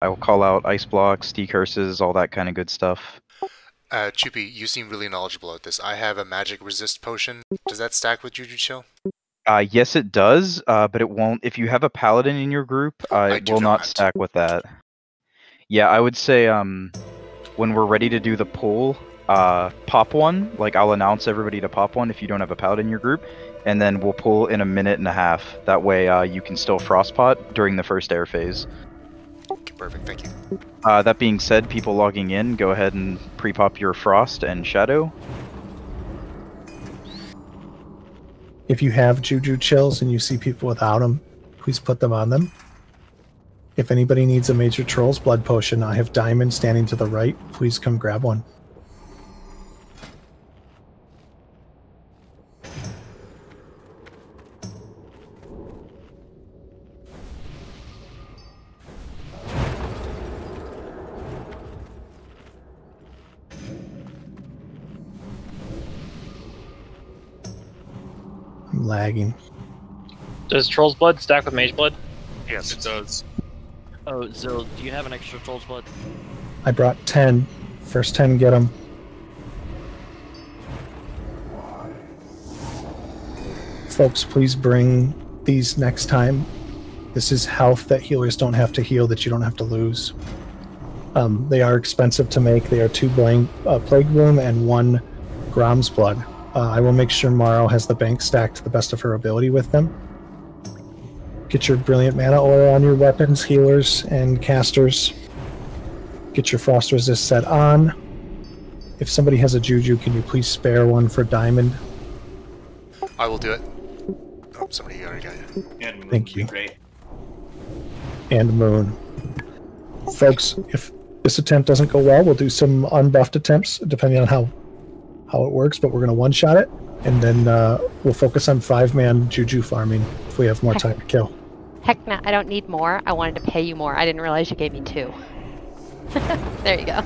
I will call out ice blocks, decurses, all that kind of good stuff. Chupi, you seem really knowledgeable at this. I have a magic resist potion. Does that stack with Juju Chill? Yes, it does, but it won't. If you have a paladin in your group, I it do will not not. stack with that. Yeah, I would say when we're ready to do the pull, pop one. Like I'll announce everybody to pop one if you don't have a paladin in your group, and then we'll pull in a minute and a half. That way, you can still frostpot during the first air phase. Okay, perfect, thank you. That being said, people logging in, go ahead and pre-pop your frost and shadow. If you have Juju chills and you see people without them, please put them on them. If anybody needs a Major Troll's blood potion, I have Diamond standing to the right. Please come grab one. I'm lagging. Does Troll's Blood stack with Mage Blood? Yes, it does. Oh, Zil, do you have an extra Troll's Blood? I brought 10. First 10 get them. Folks, please bring these next time. This is health that healers don't have to heal, that you don't have to lose. They are expensive to make. They are 2 Plague Room and 1 Grom's Blood. I will make sure Morrow has the bank stacked to the best of her ability with them. Get your Brilliant Mana Aura on your weapons, healers, and casters. Get your Frost Resist set on. If somebody has a Juju, can you please spare one for Diamond? I will do it. Oh, somebody already got it. And Thank you. Great. And Moon. Folks, if this attempt doesn't go well, we'll do some unbuffed attempts, depending on how it works, but we're going to one-shot it, and then we'll focus on 5-man Juju farming if we have more time to kill. Heck no, I don't need more. I wanted to pay you more. I didn't realize you gave me 2. There you go.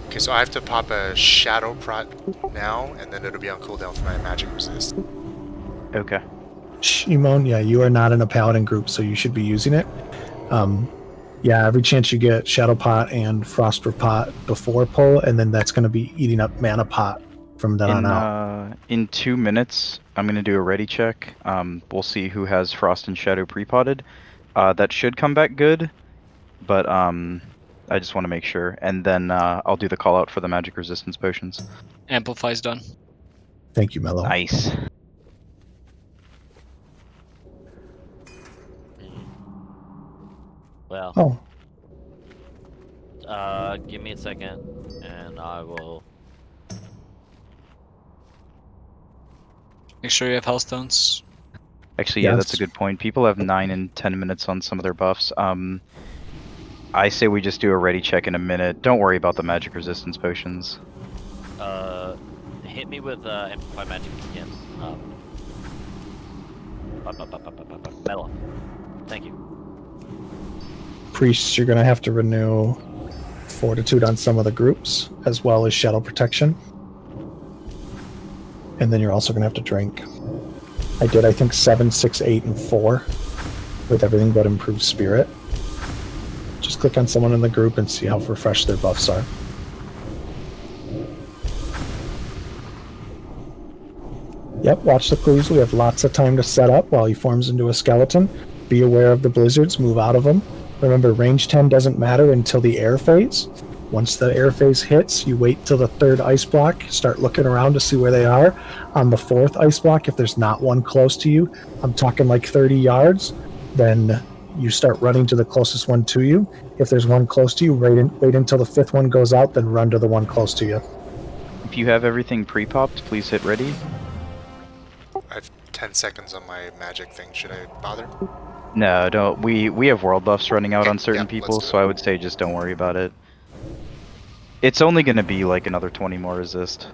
Okay, so I have to pop a Shadow Prot now, and then it'll be on cooldown for my magic resist. Okay. Shimon, yeah, you are not in a paladin group, so you should be using it. Yeah, every chance you get Shadow Pot and Frost Pot before pull, and then that's going to be eating up Mana Pot from then on out. In 2 minutes, I'm going to do a ready check. We'll see who has Frost and Shadow pre-potted. That should come back good, but I just want to make sure. And then I'll do the call out for the magic resistance potions. Amplify's done. Thank you, Mello. Nice. Well, Oh, give me a second, and I will... Make sure you have Hellstones. Actually, yeah, that's a Yes. good point. People have 9 and 10 minutes on some of their buffs. I say we just do a ready check in a minute. Don't worry about the magic resistance potions. hit me with Amplify Magic again. Mellow. Thank you. Priests, you're going to have to renew Fortitude on some of the groups, as well as Shadow Protection. And then you're also going to have to drink. I did, I think, 7, 6, 8, and 4 with everything but Improved Spirit. Just click on someone in the group and see how refreshed their buffs are. Yep, watch the clues. We have lots of time to set up while he forms into a skeleton. Be aware of the blizzards, move out of them. Remember, range 10 doesn't matter until the air phase. Once the air phase hits, you wait till the 3rd ice block, start looking around to see where they are. On the 4th ice block, if there's not one close to you, I'm talking like 30 yards, then you start running to the closest one to you. If there's one close to you, wait until the 5th one goes out, then run to the one close to you. If you have everything pre-popped, please hit ready. I have 10 seconds on my magic thing. Should I bother? No, don't. We have world buffs running out Okay, on certain yeah, people, let's do so it. I would say just don't worry about it. It's only going to be like another 20 more resist.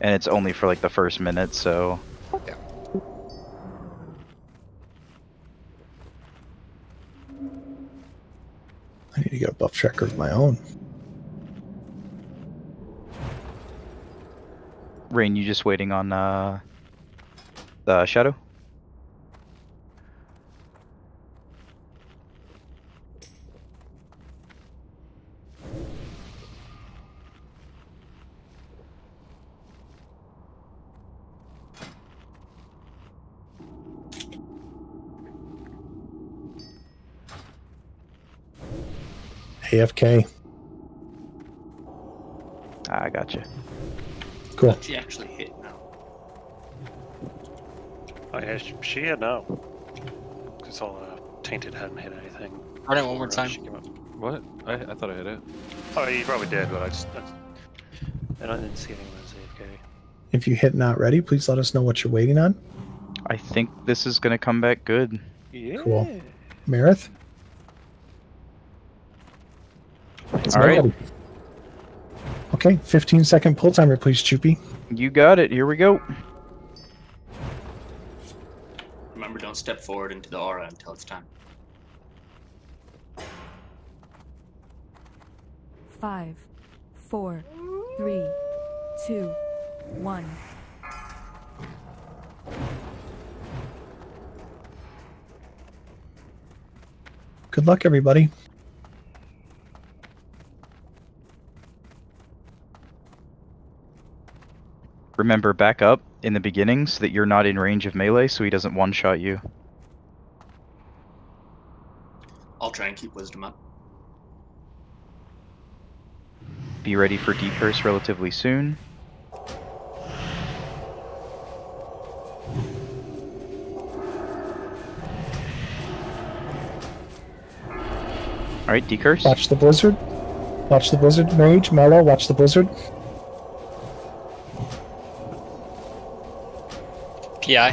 And it's only for like the first minute, so... Yeah. I need to get a buff checker of my own. Rain, you just waiting on the Shadow? AFK. I gotcha. Cool. She actually hit now. Oh yeah, she had no. It's all tainted, hadn't hit anything. Run it one more before, time. she came up. What? I thought I hit it. Oh, you probably did, but I didn't see anyone as AFK. If you hit not ready, please let us know what you're waiting on. I think this is gonna come back good. Yeah. Cool. Marith? All right, Okay, 15-second pull timer, please, Choopy. you got it. Here we go. Remember, don't step forward into the aura until it's time. 5, 4, 3, 2, 1. Good luck, everybody. Remember, back up in the beginning so that you're not in range of melee, so he doesn't one-shot you. I'll try and keep wisdom up. Be ready for decurse relatively soon. Alright, decurse. Watch the blizzard. Watch the blizzard, Mage. Mellow, watch the blizzard. PI.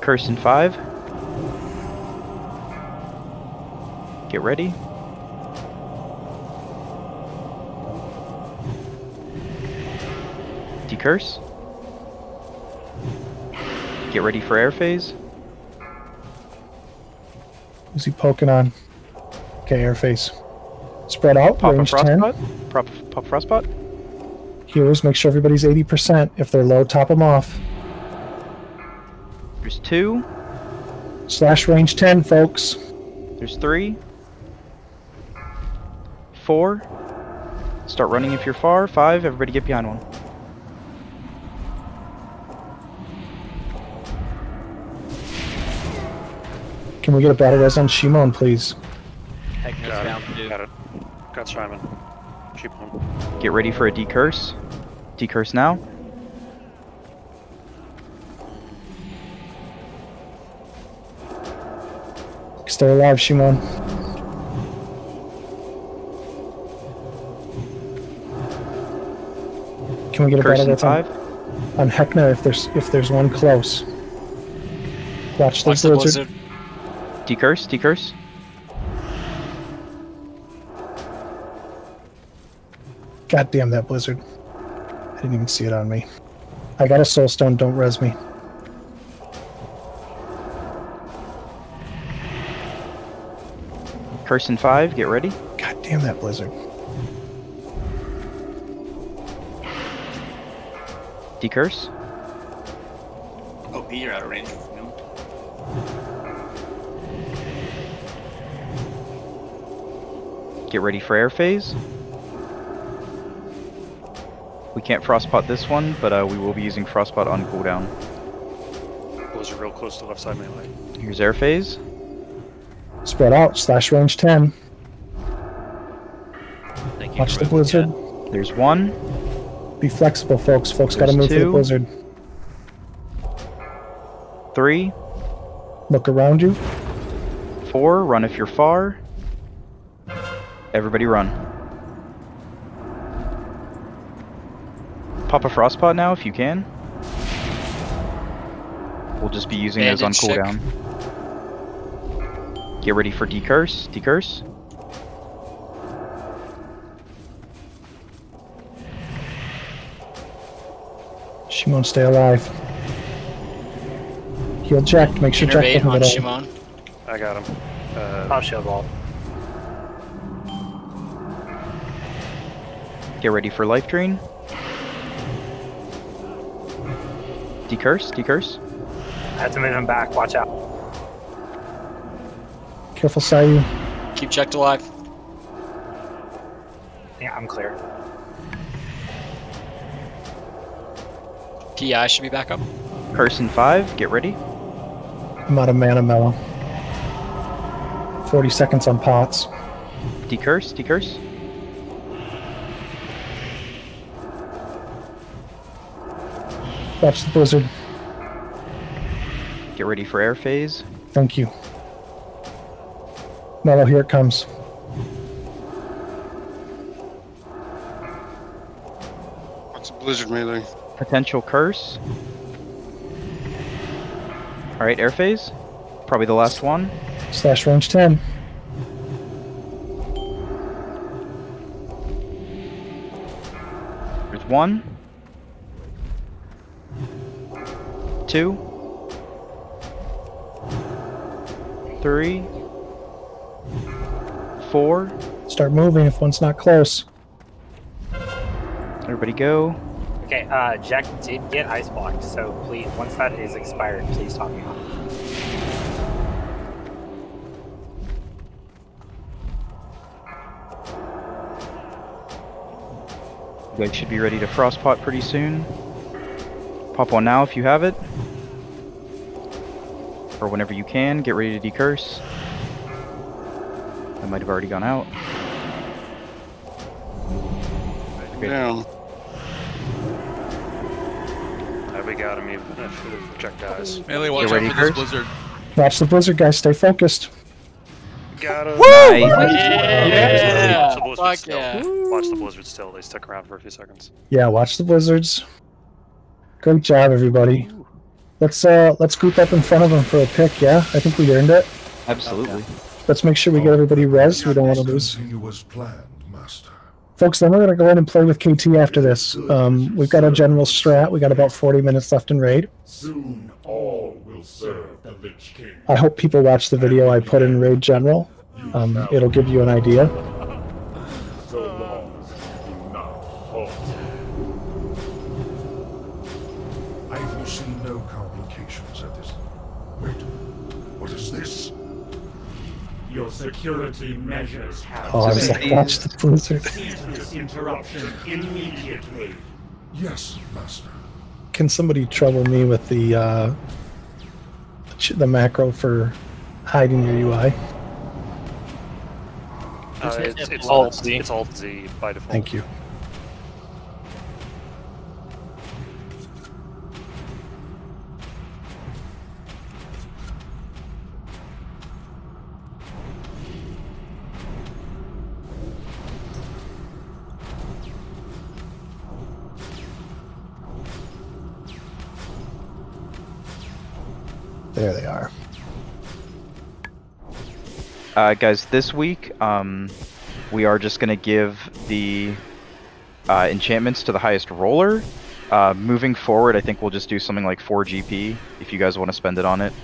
Curse in 5. Get ready. Decurse. Get ready for air phase. Who's he poking on? Okay, air face. Spread out, Pop a range 10. frostbot. Pop frostbot. Healers, make sure everybody's 80%. If they're low, top them off. There's 2. Slash range 10, folks. There's 3. 4. Start running if you're far. 5. Everybody get behind one. Can we get a battle res on Shimon, please? Heckner's Got down it. too. Got it. Got Simon. Cheap one. Get ready for a decurse. Decurse now. Stay alive, Shimon. Can we get a Curse battle in res 5. on Heckner if there's one close? Watch the Watch the blizzard. blizzard. Decurse. Decurse. God damn that blizzard. I didn't even see it on me. I got a soul stone, don't res me. Curse in 5. Get ready. God damn that blizzard. Decurse. Oh, P, you're out of range from him. Get ready for air phase. We can't frostpot this one, but we will be using frostpot on cooldown. Blizzard real close to left side melee. Here's air phase. Spread out, slash range 10. Thank you Watch for the moving, blizzard. There's 1. Be flexible, folks. Folks gotta There's move to the 2. blizzard. 3. Look around you. 4. Run if you're far. Everybody run. Pop a frostpot now if you can. We'll just be using those on Bandage check. cooldown. Get ready for decurse. Decurse. Shimon, stay alive. Heal checked. Make sure Jack Innervate doesn't on get out. Shimon. I got him. I'll shield wall. Get ready for life drain. Decurse. Decurse. I have to move him back. Watch out. Careful, Sayu. Keep checked alive. Yeah, I'm clear. PI should be back up. Curse in 5. Get ready. I'm out of mana, Mellow. 40 seconds on pots. Decurse, decurse. Watch the blizzard. Get ready for air phase. Thank you. Mellow, here it comes. What's a blizzard melee? Potential curse. Alright, air phase. Probably the last one. Slash range 10. There's 1. 2. 3. 4. Start moving if one's not close. Everybody go. Okay, Jack did get ice blocked, so please, once that is expired, please top me off. You guys should be ready to frostpot pretty soon. Pop one now if you have it. Or whenever you can, get ready to decurse. I might have already gone out. Okay. Down. We got him even if Jack dies. Melee, watch out ready, for this Kurt? blizzard. Watch the blizzard, guys. Stay focused. Got him. Nice. Yeah! Watch the blizzard Fuck still. yeah. Watch the blizzard still. They stuck around for a few seconds. Yeah, watch the blizzards. Great job, everybody. Let's group up in front of them for a pick, yeah? I think we earned it. Absolutely. Let's make sure we get everybody res. We don't want to lose. Folks, then we're going to go in and play with KT after this. We've got a general strat. We got about 40 minutes left in raid. Soon all will serve the Lich King. I hope people watch the video I put in raid general. It'll give you an idea. So long as you do not halt. I foresee no complications at this. Wait, what is this? Your security measures have. Oh, I was like, watch the blizzard. Cease this interruption immediately. Yes, Master. Can somebody trouble me with the macro for hiding your UI? It's Alt Z. It's Alt Z by default. Thank you. There they are. Guys, this week, we are just going to give the enchantments to the highest roller. Moving forward, I think we'll just do something like 4 GP, if you guys want to spend it on it.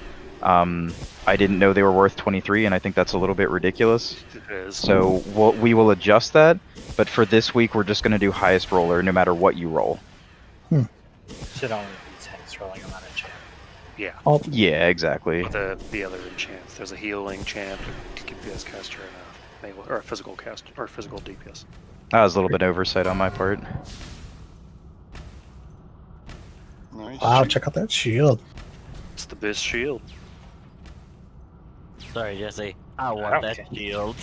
I didn't know they were worth 23, and I think that's a little bit ridiculous. It is. So we will adjust that, but for this week, we're just going to do highest roller, no matter what you roll. Should only be tanks rolling on that enchant. Yeah. Yeah, exactly. With the other enchants, there's a healing enchant, DPS caster, and a physical caster or physical DPS. That was a little bit oversight on my part. Nice. Wow, check out that shield. It's the best shield. Sorry, Jesse. I want that shield.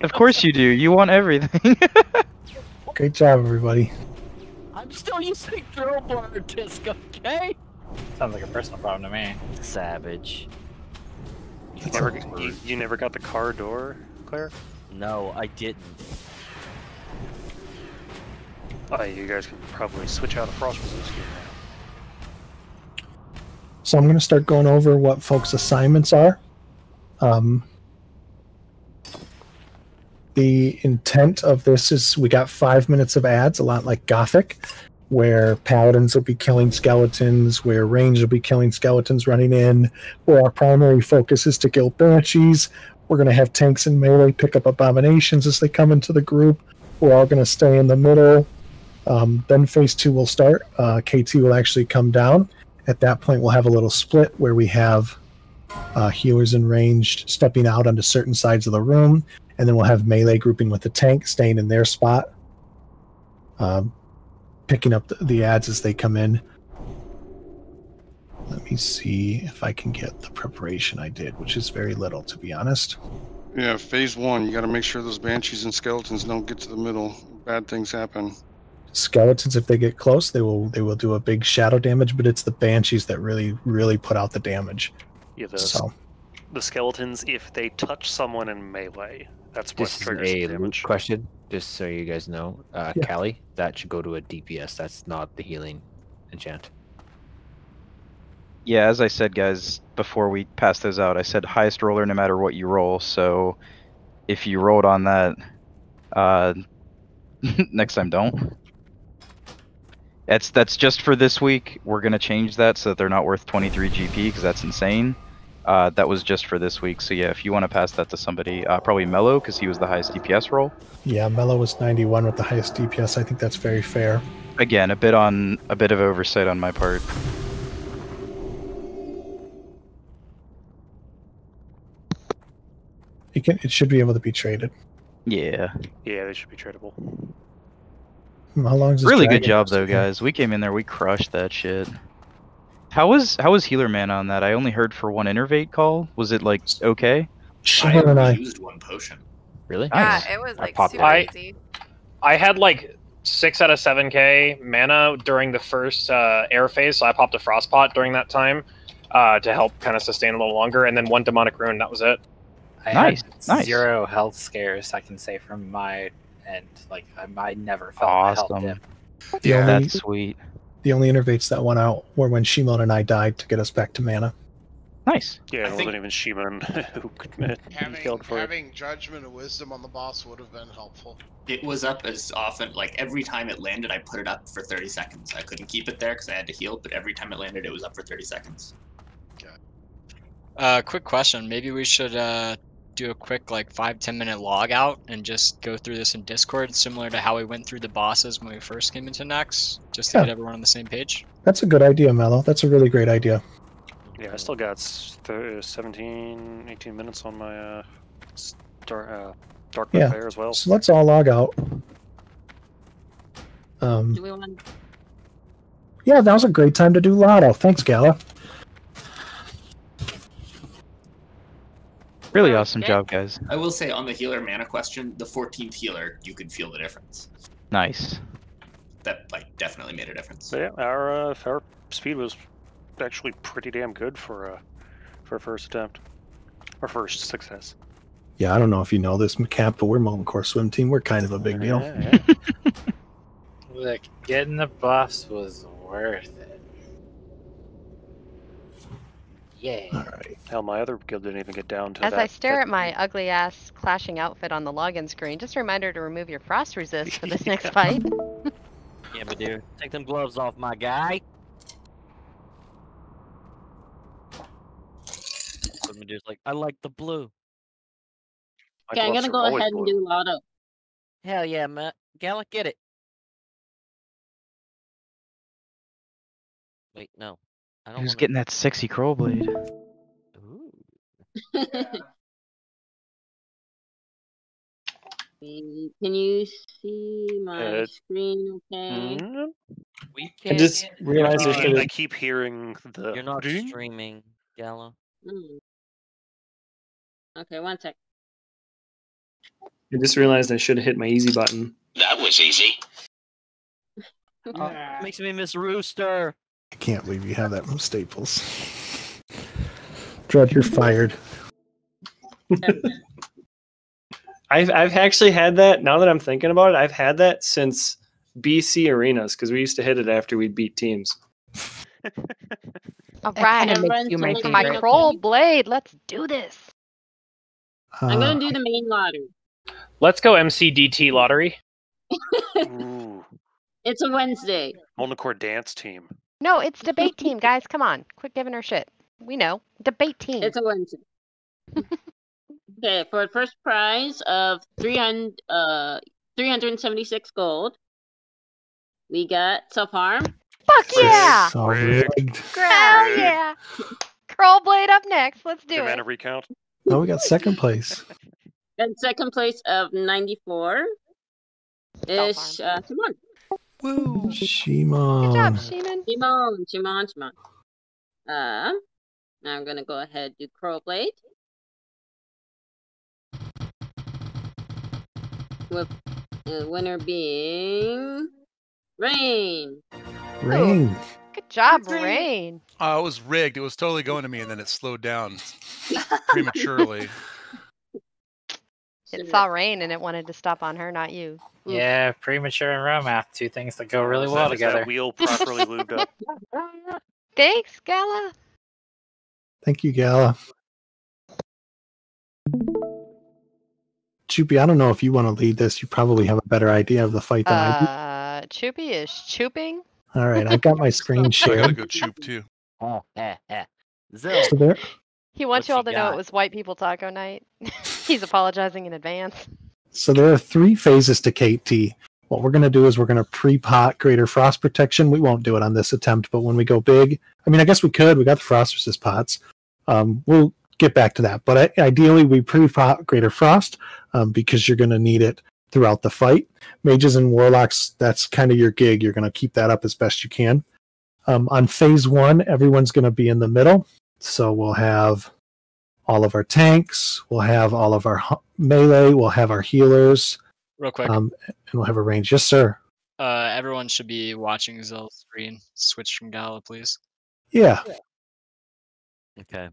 Of course you do. You want everything. Great job, everybody. I'm still using throw bar disc, okay? Sounds like a personal problem to me. Savage. You never got the car door, Claire? No, I didn't. Oh, you guys can probably switch out a frost resist here now. So I'm going to start going over what folks' assignments are. The intent of this is we got 5 minutes of ads, a lot like Gothic, where paladins will be killing skeletons, where range will be killing skeletons running in, where our primary focus is to kill banshees. We're going to have tanks and melee pick up abominations as they come into the group. We're all going to stay in the middle. Then phase 2 will start. KT will actually come down. At that point, we'll have a little split where we have healers and ranged stepping out onto certain sides of the room, and then we'll have melee grouping with the tank, staying in their spot, picking up the ads as they come in. Let me see if I can get the preparation I did, which is very little, to be honest. Yeah, phase 1. You got to make sure those banshees and skeletons don't get to the middle. Bad things happen. Skeletons, if they get close, they will do a big shadow damage, but it's the banshees that really put out the damage. Yeah, So the skeletons, if they touch someone in melee, that's what This is triggers the a damage. question, just so you guys know. Callie, that should go to a DPS. That's not the healing enchant. Yeah, as I said, guys, before we pass those out, I said highest roller no matter what you roll. So if you rolled on that, next time don't. That's just for this week. We're gonna change that so that they're not worth 23 GP because that's insane. That was just for this week. So yeah, if you want to pass that to somebody, probably Mello because he was the highest DPS roll. yeah, Mello was 91 with the highest DPS. I think that's very fair. Again, a bit of oversight on my part. It should be able to be traded. Yeah. Yeah, they should be tradable. How long is this Really good dragon job supposed though, to be? guys. We came in there, we crushed that shit. How was healer mana on that? I only heard for one innervate call. Was it like okay? Shimmer and I used one potion. Really? Yeah, Nice. it was like popped super it. easy. I had like 6 out of 7k mana during the first air phase, so I popped a Frostpot during that time to help kind of sustain a little longer, and then 1 demonic rune. That was it. I Nice, had nice. 0 health scares, I can say, from my end. Like, I never felt my health Awesome. dip. That's sweet. The only innervates that went out were when Shimon and I died to get us back to mana. Nice. Yeah, it wasn't even Shimon who could killed for it. Having judgment and wisdom on the boss would have been helpful. It was up as often, like every time it landed, I put it up for 30 seconds. I couldn't keep it there because I had to heal, but every time it landed, it was up for 30 seconds. Quick question. Maybe we should do a quick like 5-10 minute log out and just go through this in Discord, similar to how we went through the bosses when we first came into Nex, just to Yeah. get everyone on the same page. That's a good idea, Mello. That's a really great idea. Yeah, I still got 17, 18 minutes on my Dark Yeah. Fair as well. So let's all log out. Do we want? Yeah, that was a great time to do Lotto. Thanks, Gala. Really awesome job, guys. I will say on the healer mana question, the 14th healer, you could feel the difference. Nice. That like definitely made a difference. So yeah, our speed was actually pretty damn good for a first attempt, or first success. Yeah, I don't know if you know this, McCap, but we're Molten Core Swim Team. We're kind of a big deal. Yeah. Look, getting the buffs was worth it. Yeah. All right. Hell, my other guild didn't even get down to As that. I stare at my ugly ass clashing outfit on the login screen, just a reminder to remove your frost resist for this next fight. Yeah, but dude, take them gloves off, my guy. Some dude's like, I like the blue. Okay, I'm gonna go ahead and do Lotto. Hell yeah, Matt. Gala, get it. Wait, no. I don't Who's wanna... getting that sexy crow blade? Ooh. Can you see my screen okay? We I can't. just realized I keep hearing the. You're not ding. streaming, Gala. Okay, 1 sec. I just realized I should have hit my easy button. That was easy. Makes me miss Rooster. I can't believe you have that from Staples. Drud, you're fired. I've actually had that. Now that I'm thinking about it, I've had that since BC Arenas because we used to hit it after we'd beat teams. All right, Everyone's you doing for my okay? troll blade. Let's do this. I'm gonna do the main lottery. Let's go MCDT lottery. Ooh, It's a Wednesday. Molten Core dance team. No, it's debate team, guys. Come on, quit giving her shit. We know debate team. It's a Wednesday. Okay, for the first prize of 376 gold, we got self-harm. Fuck yeah! So rigged. Hell yeah! Curl blade up next. Let's do Your it. mana recount. No, we got second place. And second place of 94 is Simone. Woo! Shimon. Good job, Shimon. Simone. I'm gonna go ahead and do Crowblade. With the winner being Rain. Rain. Good job, Rain. It was rigged. It was totally going to me, and then it slowed down prematurely. It saw Rain and it wanted to stop on her, not you. Yeah, premature and romance, two things that go really well together. That wheel properly lubed up. Thanks, Gala. Thank you, Gala. Choopy, I don't know if you want to lead this. You probably have a better idea of the fight than I do. Choopy is chooping. All right, I've got my screen I shared. gotta go choop too. Oh, So there, He wants What you all you to know got? it was white people taco night. He's apologizing in advance. so there are 3 phases to KT. What we're going to do is we're going to pre-pot Greater Frost Protection. We won't do it on this attempt, but when we go big, I mean, I guess we could. We got the Frost Resist pots. We'll get back to that. But ideally, we pre-pot Greater Frost because you're going to need it throughout the fight. Mages and Warlocks, that's kind of your gig. You're going to keep that up as best you can. On phase 1, everyone's going to be in the middle. So we'll have all of our tanks. We'll have all of our melee. We'll have our healers. Real quick. And we'll have a range. Yes, sir. Everyone should be watching Zill's screen. Switch from Gala, please. Yeah. Okay.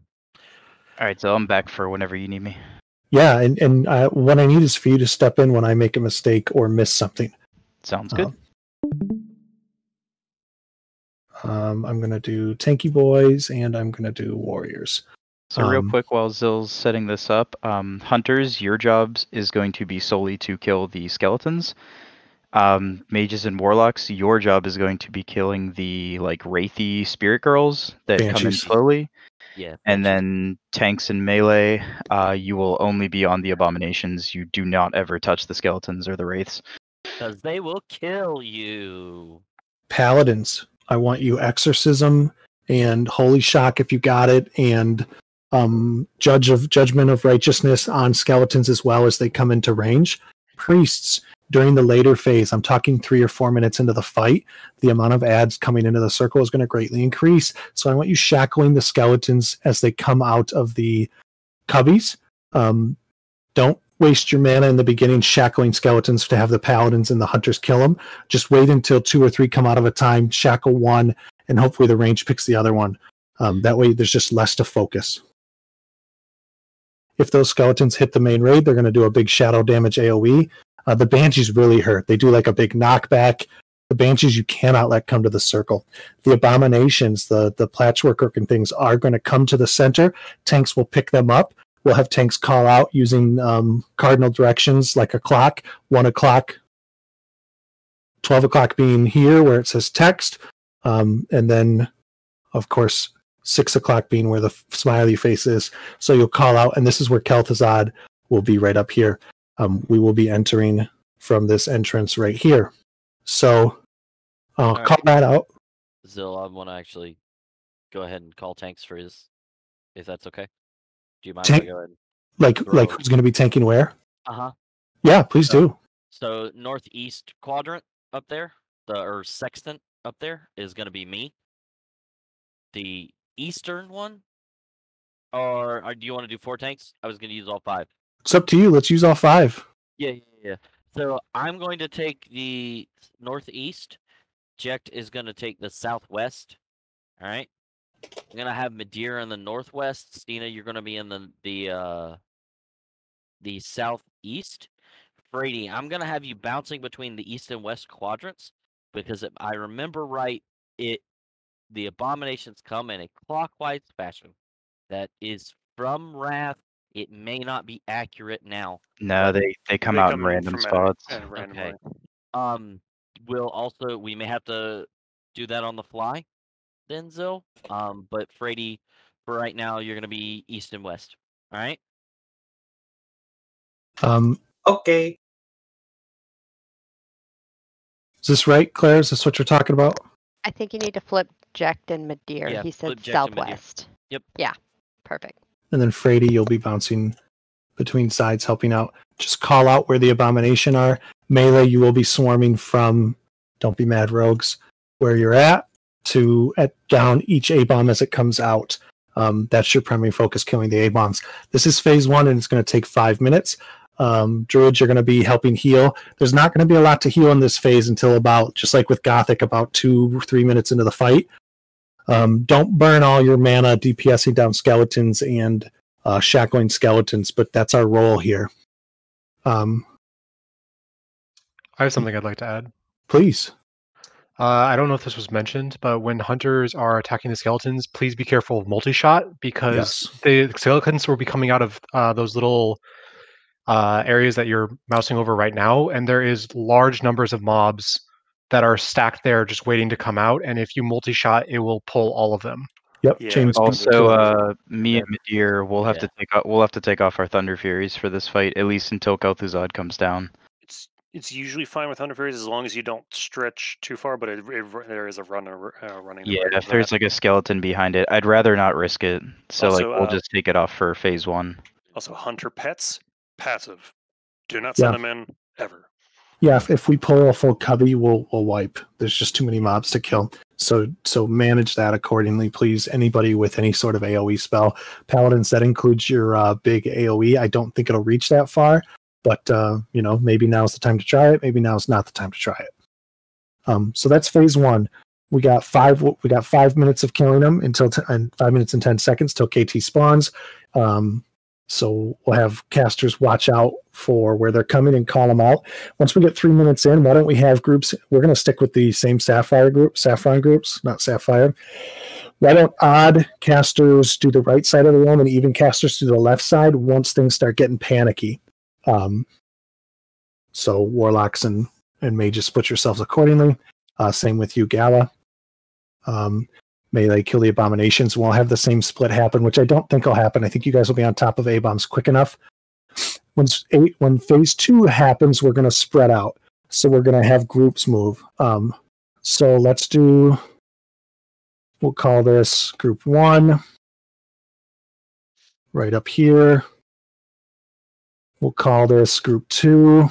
All right, so I'm back for whenever you need me. Yeah, and what I need is for you to step in when I make a mistake or miss something. Sounds good. I'm going to do Tanky Boys, and I'm going to do Warriors. So real quick, while Zill's setting this up, Hunters, your job is going to be solely to kill the skeletons. Mages and Warlocks, your job is going to be killing the wraithy spirit girls that come in Banshees. slowly. Yeah. And then tanks and melee, you will only be on the abominations. You do not ever touch the skeletons or the wraiths. Because they will kill you. Paladins, I want you Exorcism and Holy Shock if you got it, and Judgment of Righteousness on skeletons as well as they come into range. Priests, during the later phase, I'm talking 3 or 4 minutes into the fight, the amount of ads coming into the circle is going to greatly increase. So I want you shackling the skeletons as they come out of the cubbies. Don't waste your mana in the beginning shackling skeletons to have the paladins and the hunters kill them. Just wait until 2 or 3 come out of a time, shackle one, and hopefully the range picks the other one. That way there's just less to focus. If those skeletons hit the main raid, they're going to do a big shadow damage AoE. The Banshees really hurt. They do like a big knockback. The Banshees you cannot let come to the circle. The Abominations, the Patchwork and things are going to come to the center. Tanks will pick them up. We'll have tanks call out using cardinal directions like a clock. 1 o'clock, 12 o'clock being here where it says text. And then, of course, 6 o'clock being where the smiley face is. So you'll call out, and this is where Kel'Thuzad will be right up here. We will be entering from this entrance right here. So I'll call that out. Zill, I want to actually go ahead and call tanks for his, if that's okay. Do you mind if I go ahead? Like who's going to be tanking where? Uh-huh. Yeah, please do. So northeast quadrant up there, or sextant up there, is going to be me. The eastern one, or do you want to do 4 tanks? I was going to use all 5. It's up to you. Let's use all 5. Yeah. So I'm going to take the northeast. Jekt is going to take the southwest. All right. I'm going to have Madeira in the northwest. Stina, you're going to be in the southeast. Frady, I'm going to have you bouncing between the east and west quadrants because if I remember right, the abominations come in a clockwise fashion. That is from Wrath. It may not be accurate now. No, they come out in random spots. Okay. We may have to do that on the fly, then Zill. But Frady, for right now, you're gonna be east and west. All right. Okay. Is this right, Claire? Is this what you're talking about? I think you need to flip Jekt and Madeir. Yeah, He said flip Jekt and southwest. Yep. Yeah. Perfect. And then Frady, you'll be bouncing between sides, helping out. Just call out where the abomination are. Melee, you will be swarming from, don't be mad rogues, where you're at. to down each A-bomb as it comes out. That's your primary focus, killing the A-bombs. This is phase 1, and it's going to take 5 minutes. Druids are going to be helping heal. There's not going to be a lot to heal in this phase until about, just like with Gothic, about 2 or 3 minutes into the fight. Don't burn all your mana DPSing down skeletons and shackling skeletons, but that's our role here. I have something I'd like to add. Please. I don't know if this was mentioned, but when hunters are attacking the skeletons, please be careful of multi-shot, because the skeletons will be coming out of those little areas that you're mousing over right now, and there is large numbers of mobs that are stacked there just waiting to come out, and if you multi-shot, it will pull all of them. Yep. Yeah. Also, me and Midir will have to take off our Thunder Furies for this fight, at least until Kel'Thuzad comes down. It's usually fine with Thunder Furies as long as you don't stretch too far, but there is a running. Yeah, if there's like a skeleton behind it, I'd rather not risk it. So Also, we'll just take it off for phase 1. Also, hunter pets, passive. Do not send them in ever. Yeah, if we pull a full covey, we'll wipe. There's just too many mobs to kill. So manage that accordingly, please. Anybody with any sort of AoE spell. Paladins, that includes your big AoE. I don't think it'll reach that far. But maybe now's the time to try it. Maybe now's not the time to try it. So that's phase 1. We got 5 minutes of killing them and 5 minutes and 10 seconds till KT spawns. So we'll have casters watch out for where they're coming and call them out. Once we get 3 minutes in, why don't we have groups? We're going to stick with the same Sapphiron groups, not Sapphire. Why don't odd casters do the right side of the room and even casters do the left side once things start getting panicky? So warlocks and mages split yourselves accordingly. Same with you, Gala. Melee kill the abominations. We'll have the same split happen, which I don't think will happen. I think you guys will be on top of A-bombs quick enough. When phase 2 happens, we're going to spread out. So we're going to have groups move. So we'll call this group 1. Right up here. We'll call this group 2.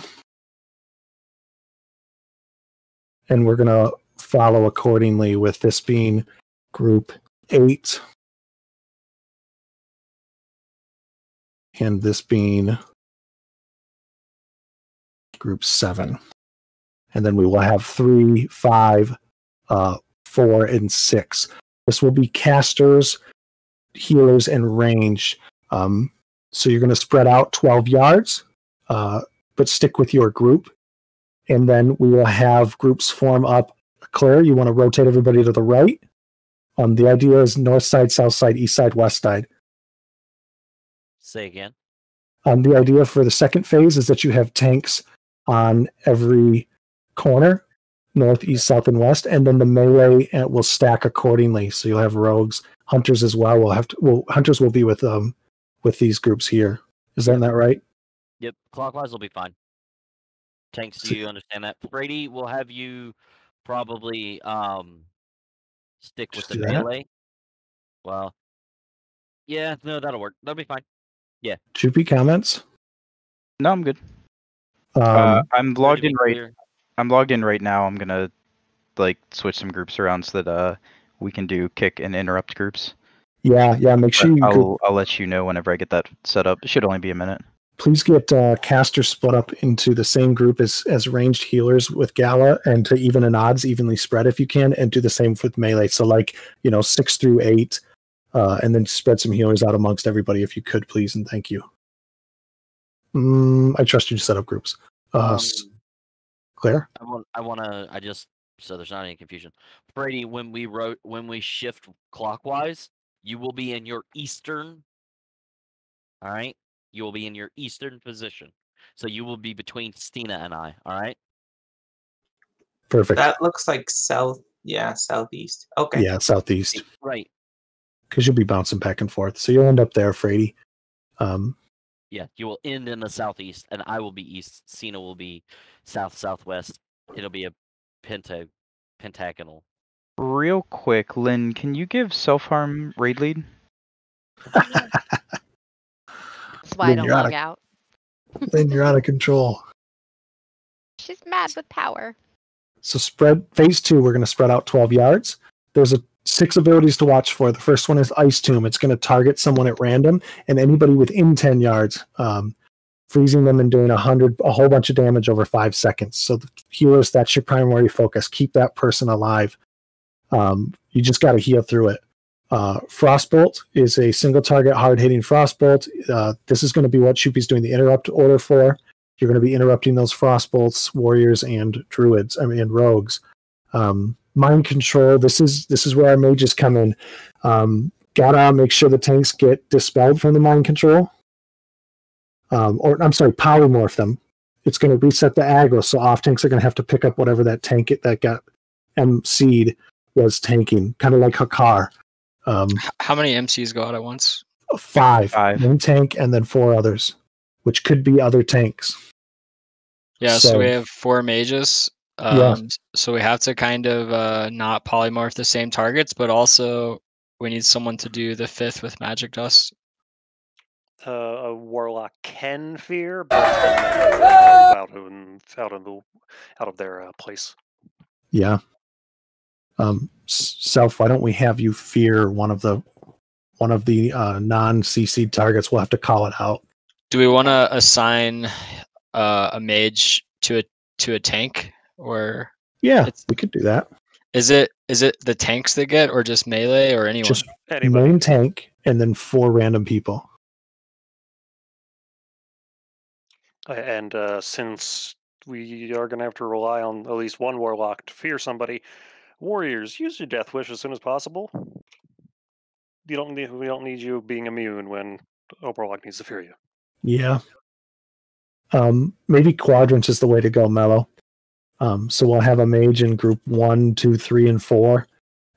And we're going to follow accordingly, with this being group 8. And this being group 7. And then we will have 3, 5, 4, and 6. This will be casters, healers, and range. So you're going to spread out 12 yards, but stick with your group. And then we will have groups form up. Claire, you want to rotate everybody to the right. The idea is north side, south side, east side, west side. Say again. The idea for the second phase is that you have tanks on every corner, north, east, south, and west, and then the melee will stack accordingly. So you'll have rogues, hunters as well. Hunters will be with these groups here. Is that not right? Yep, clockwise will be fine. Tanks, do you understand that? Brady, will have you probably stick with the melee. Well, yeah, no, that'll work. That'll be fine. Yeah. Choopy, comments? No, I'm good. I'm logged in right now. I'm gonna switch some groups around so that we can do kick and interrupt groups. Yeah. Make sure I'll let you know whenever I get that set up. It should only be a minute. Please get casters split up into the same group as ranged healers with Gala, and to even and odds evenly spread if you can, and do the same with melee. So 6 through 8, and then spread some healers out amongst everybody if you could, please, and thank you. I trust you to set up groups. Claire? So there's not any confusion. Brady, when we shift clockwise, you will be in your eastern. All right? You will be in your eastern position. So you will be between Stina and I, all right? Perfect. That looks like southeast. Okay. Yeah, southeast. Right. Because you'll be bouncing back and forth. So you'll end up there, Frady. Yeah, you will end in the southeast, and I will be east. Stina will be south-southwest. It'll be a pentagonal. Real quick, Lynn, can you give self-harm raid lead? That's why I don't log out. Then you're out of control. She's mad with power. So phase 2, we're going to spread out 12 yards. there's 6 abilities to watch for. The first one is Ice Tomb. It's going to target someone at random and anybody within 10 yards, freezing them and doing a whole bunch of damage over 5 seconds. So the healers, that's your primary focus. Keep that person alive. You just got to heal through it. Frostbolt is a single target hard hitting Frostbolt. This is going to be what Shupi's doing the interrupt order for. You're going to be interrupting those Frostbolts, warriors, and druids. And rogues. Mind control. This is where our mages come in. Gotta make sure the tanks get dispelled from the mind control. Polymorph them. It's going to reset the aggro, so off tanks are going to have to pick up whatever that tank that got MC'd was tanking, kind of like Hakar. How many MCs go out at once? 5. One tank and then 4 others, which could be other tanks. Yeah, so we have 4 mages. Yeah. So we have to kind of not polymorph the same targets, but also we need someone to do the 5th with magic dust. A warlock can fear, but out of their place. Yeah. Self, why don't we have you fear one of the non-CC targets? We'll have to call it out. Do we want to assign a mage to a tank, or? Yeah, we could do that. Is it the tanks that get, or just melee, or anyone? Just main tank and then 4 random people. And since we are going to have to rely on at least one warlock to fear somebody, warriors, use your death wish as soon as possible. We don't need you being immune when a warlock needs to fear you. Yeah. Maybe quadrants is the way to go, Mello. So we'll have a mage in group 1, 2, 3, and 4,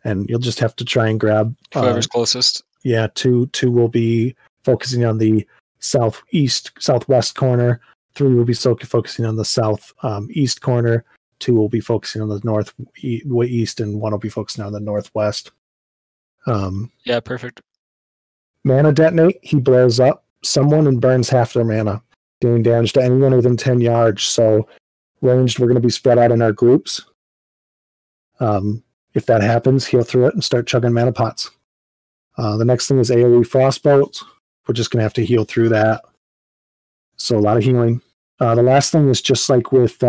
and you'll just have to try and grab whoever's closest. Yeah, two will be focusing on the southwest corner. 3 will be focusing on the south east corner. 2 will be focusing on the northeast, and 1 will be focusing on the northwest. Yeah, perfect. Mana detonate. He blows up someone and burns half their mana, doing damage to anyone within 10 yards. So ranged, we're going to be spread out in our groups. If that happens, heal through it and start chugging mana pots. The next thing is AoE Frostbolt. We're just going to have to heal through that. So a lot of healing. The last thing is just like with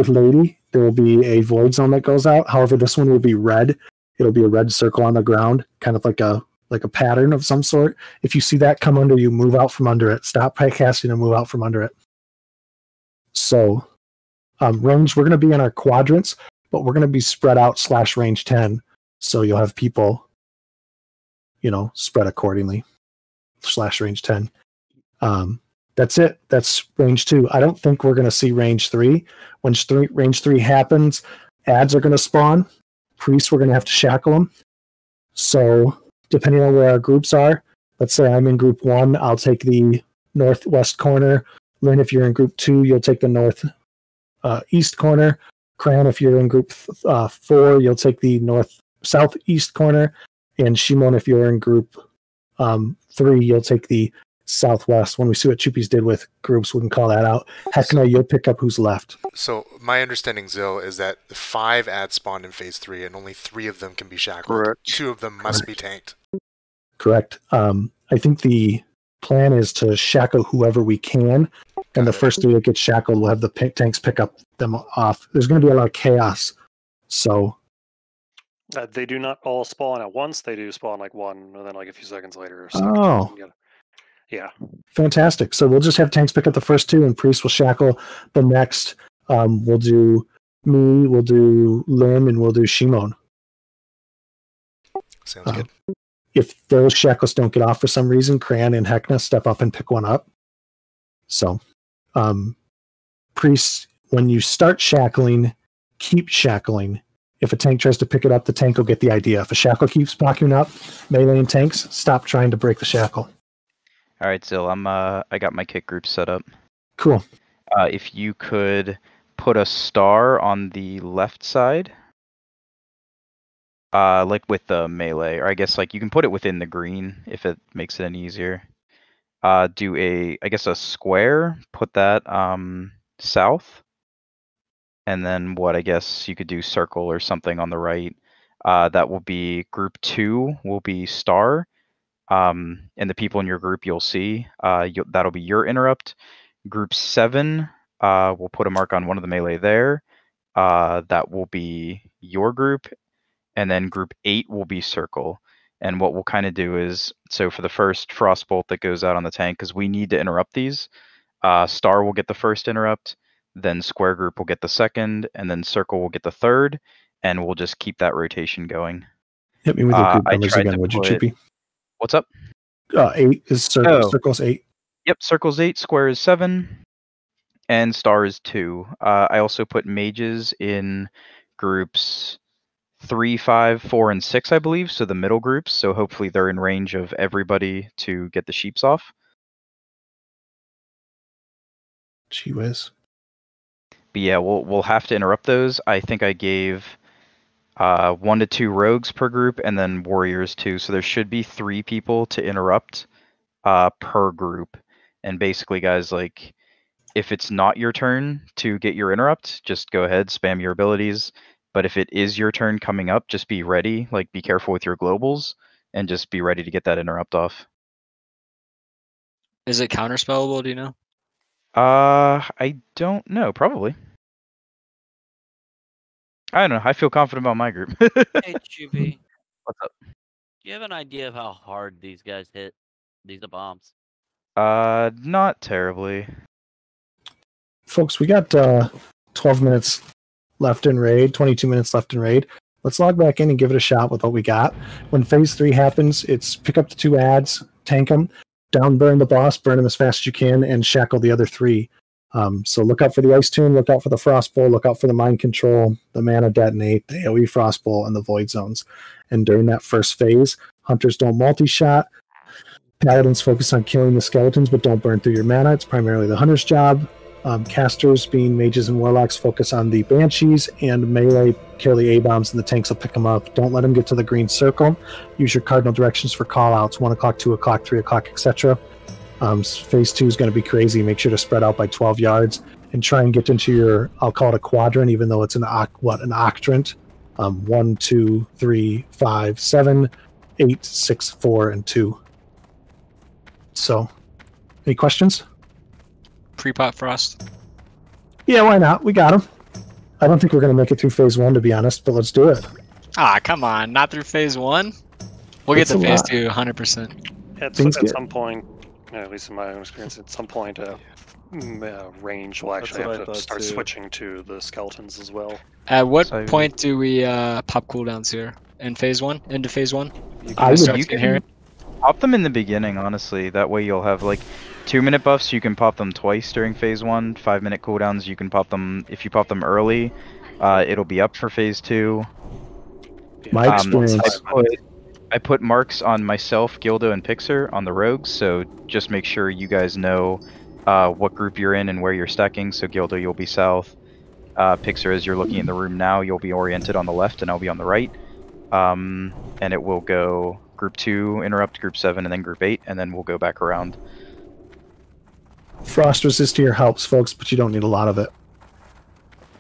Lady, there will be a void zone that goes out. However, this one will be red. It'll be a red circle on the ground, kind of like a pattern of some sort. If you see that come under you, move out from under it. Stop casting and move out from under it. So range, we're going to be in our quadrants, but we're going to be spread out / range 10. So you'll have people, spread accordingly / range 10. That's it. That's range 2. I don't think we're going to see range 3. When range 3 happens, ads are going to spawn. Priests, we're going to have to shackle them. So depending on where our groups are, let's say I'm in group 1, I'll take the northwest corner. Lynn, if you're in group 2, you'll take the north east corner. Cran, if you're in group 4, you'll take the southeast corner. And Shimon, if you're in group 3, you'll take the southwest. When we see what Chupi's did with groups, we can call that out. Hekna, you'll pick up who's left. So my understanding, Zil, is that 5 ads spawned in phase 3, and only 3 of them can be shackled. Correct. 2 of them must be tanked. Correct. I think the plan is to shackle whoever we can, and the first 3 that get shackled will have the tanks pick up them off. There's going to be a lot of chaos. So they do not all spawn at once. They do spawn like one, and then like a few seconds later. Or so. Yeah. Fantastic. So we'll just have tanks pick up the first 2, and priests will shackle the next. We'll do me, we'll do Lynn, and we'll do Shimon. Sounds good. If those shackles don't get off for some reason, Cran and Hekna step up and pick one up. So, priests, when you start shackling, keep shackling. If a tank tries to pick it up, the tank will get the idea. If a shackle keeps popping up, melee and tanks, stop trying to break the shackle. All right, Zil, I got my kit group set up. Cool. If you could put a star on the left side, like with the melee, or I guess like you can put it within the green if it makes it any easier. Do a square, put that south, and then what I guess you could do circle or something on the right. That will be group 2 will be star, and the people in your group you'll see. That'll be your interrupt. Group 7, we'll put a mark on one of the melee there. That will be your group, and then group 8 will be circle. And what we'll kind of do is, so for the first frostbolt that goes out on the tank, because we need to interrupt these, star will get the first interrupt, then square group will get the second, and then circle will get the third, and we'll just keep that rotation going. Hit me with your group numbers again, would you, Chippy? What's up? 8 is circle. Circle's 8. Yep, circle's 8, square is 7, and star is 2. I also put mages in groups 3, 5, 4, and 6, I believe, so the middle groups, so hopefully they're in range of everybody to get the sheeps off. Gee whiz. But yeah, we'll have to interrupt those. I think I gave 1 to 2 rogues per group, and then warriors too, so there should be 3 people to interrupt per group. And basically, guys, like, if it's not your turn to get your interrupt, just go ahead, spam your abilities. But if it is your turn coming up, just be ready. Like, be careful with your globals, and just be ready to get that interrupt off. Is it counterspellable, do you know? I don't know. Probably. I don't know. I feel confident about my group. Hey, Chubby. What's up? Do you have an idea of how hard these guys hit? These are bombs. Not terribly. Folks, we got 12 minutes left in raid, 22 minutes left in raid. Let's log back in and give it a shot with what we got. When phase 3 happens, it's pick up the 2 ads, tank them, down burn the boss, burn them as fast as you can, and shackle the other 3. So look out for the Ice Tomb, look out for the Frost Bowl, look out for the Mind Control, the Mana Detonate, the AoE Frost Bowl, and the Void Zones. And during that first phase, Hunters don't multi-shot. Paladins focus on killing the skeletons, but don't burn through your mana. It's primarily the Hunter's job. Casters, being mages and warlocks, focus on the Banshees, and melee kill the A-bombs, and the tanks will pick them up. Don't let them get to the green circle. Use your cardinal directions for call-outs, 1 o'clock, 2 o'clock, 3 o'clock, etc. Phase 2 is going to be crazy. Make sure to spread out by 12 yards and try and get into your, I'll call it a quadrant, even though it's an octrant. 1, 2, 3, 5, 7, 8, 6, 4, and 2. So, any questions? Pre-pot frost. Yeah, why not? We got him. I don't think we're going to make it through phase 1, to be honest, but let's do it. Ah, come on. Not through phase 1? We'll get to phase 2, 100%. At some point, at least in my own experience, at some point, range will actually have to start switching to the skeletons as well. At what point do we pop cooldowns here? In phase 1? Into phase 1? You can pop them in the beginning, honestly. That way you'll have, like, 2-minute buffs, you can pop them twice during phase 1. 5-minute cooldowns, you can pop them, if you pop them early, it'll be up for phase 2. My experience... I put marks on myself, Gildo, and Pixar on the rogues, so just make sure you guys know what group you're in and where you're stacking. So Gildo, you'll be south. Pixar, as you're looking in the room now, you'll be oriented on the left, and I'll be on the right. And it will go group 2, interrupt group 7, and then group 8, and then we'll go back around. Frost resist here helps, folks, but you don't need a lot of it.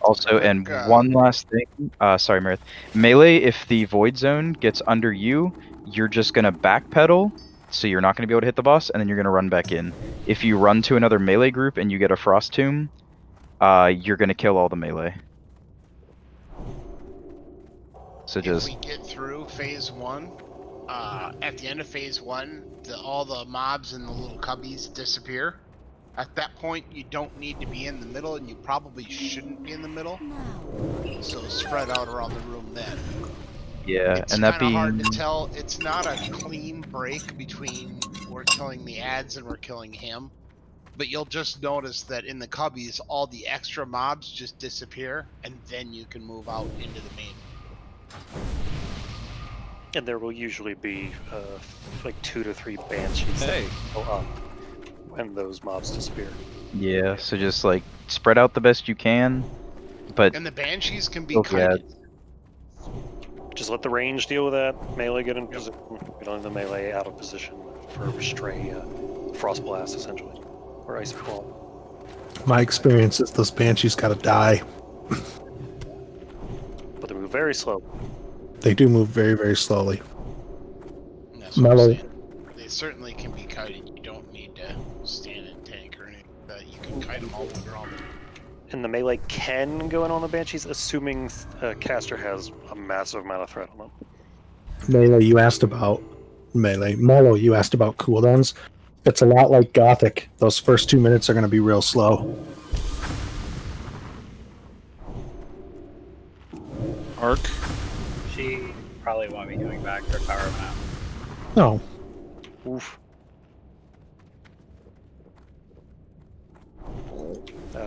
Also, and one last thing, sorry, Meredith. Melee, if the Void Zone gets under you, you're just going to backpedal, so you're not going to be able to hit the boss, and then you're going to run back in. If you run to another melee group and you get a Frost Tomb, you're going to kill all the melee. So just... If we get through phase 1, at the end of phase 1, all the mobs and the little cubbies disappear. At that point, you don't need to be in the middle, and you probably shouldn't be in the middle. So spread out around the room then. Yeah, it's and that being hard to tell. It's not a clean break between we're killing the ads and we're killing him, but you'll just notice that in the cubbies, all the extra mobs just disappear, and then you can move out into the main. And there will usually be like 2 to 3 banshees that go up when those mobs disappear. Yeah, so just like spread out the best you can, but and the banshees can be kited. Just let the range deal with that. Melee get in position. We don't have the melee out of position for stray frost blast essentially, or ice claw. My experience is those banshees gotta die. But they move very slow. They do move very, very slowly. That's what I'm Mellow. saying. They certainly can be kited. You don't need to stand in tank or anything. You can kite them all over on them. And the melee can go in on the Banshees, assuming caster has a massive amount of threat on them. Melee, you asked about melee. Mellow, you asked about cooldowns. It's a lot like Gothic. Those first 2 minutes are going to be real slow. Arc. She probably won't be coming back. Her power went out. No. Oof.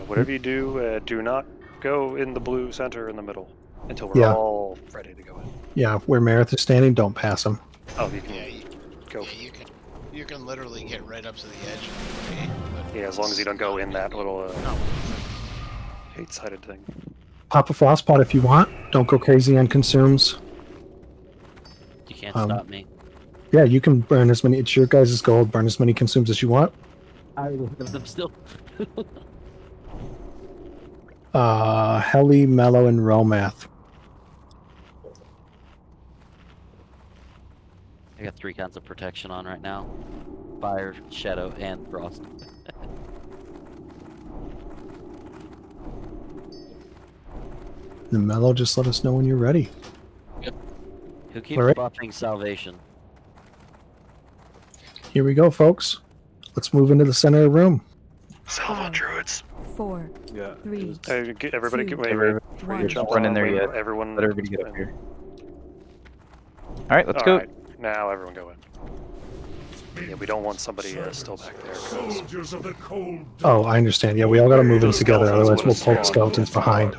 Whatever you do, do not go in the blue center in the middle until we're Yeah. all ready to go in. Yeah, where Marith is standing, don't pass him. Oh, you can go. Yeah, you can literally get right up to the edge. Yeah, as long as you don't go in that little 8-sided thing. Pop a frost pot if you want. Don't go crazy on consumes. You can't stop me. Yeah, you can burn as many. It's your guys' gold. Burn as many consumes as you want. I love them still. Heli, Mellow, and Romath. I got 3 kinds of protection on right now. Fire, Shadow, and Frost. The Mellow, just let us know when you're ready. Who keeps Alright. buffing Salvation? Here we go, folks. Let's move into the center of the room. Salva druids. 4, Yeah. 3, Everybody get ready. One. Don't run in there yet. Everyone. Let everybody get up here. Alright, let's go. Alright, now everyone go in. Yeah, we don't want somebody still back there. 'cause- Soldiers of the cold. Oh, I understand. Yeah, we all got to move in together, otherwise we'll pull the skeletons behind.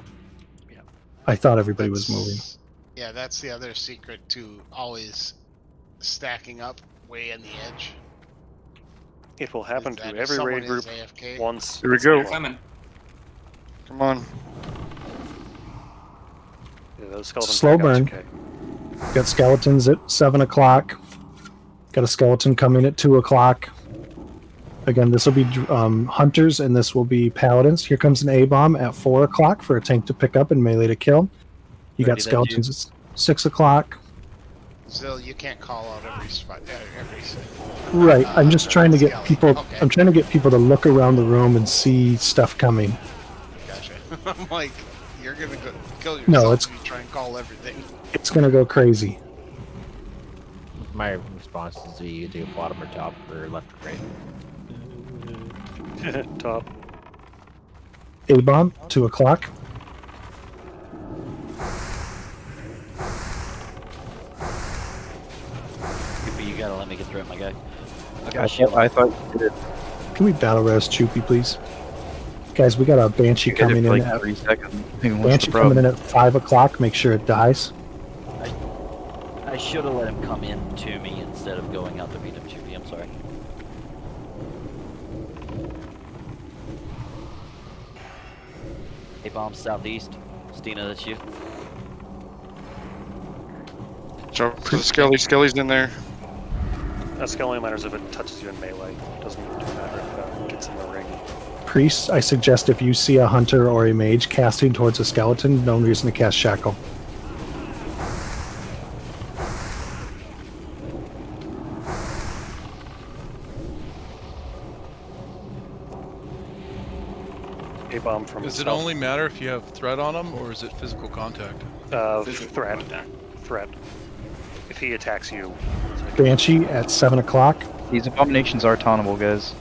I thought everybody was moving. Yeah, that's the other secret to always stacking up way in the edge. It will happen That to if every someone raid is group AFK. once. Here we go. Coming. Come on. Yeah, those skeletons Slow back up, burn. okay. Got skeletons at 7 o'clock. Got a skeleton coming at 2 o'clock. Again, this will be hunters, and this will be paladins. Here comes an A-bomb at 4 o'clock for a tank to pick up and melee to kill. You got Ready, skeletons at 6 o'clock. Still, you can't call out every spot. Right. I'm just trying to get skeleton. people. Okay. I'm trying to get people to look around the room and see stuff coming. Gotcha. I'm like, you're gonna go kill yourself No, it's- if you try and call everything. It's gonna go crazy. My response is do you do bottom or top or left or right? Top. A-bomb 2 o'clock. You gotta let me get through it, my guy. I thought you did it. Can we battle res Choopy, please? Guys, we got a Banshee You did it coming for in like at 3 seconds. What's the Banshee coming problem? in at 5 o'clock. Make sure it dies. I should have let him come in to me instead of going out to beat him to me. I'm sorry. Hey, bomb southeast. Stina, that's you. Jump for the skelly. Skelly's in there. That skill only matters if it touches you in melee. It doesn't matter if it gets in the ring. Priests, I suggest if you see a hunter or a mage casting towards a skeleton, no reason to cast Shackle. A-bomb from Does it south. only matter if you have threat on them, or is it physical contact? Threat. Threat. If he attacks you. Banshee at 7 o'clock. These abominations are tauntable, guys.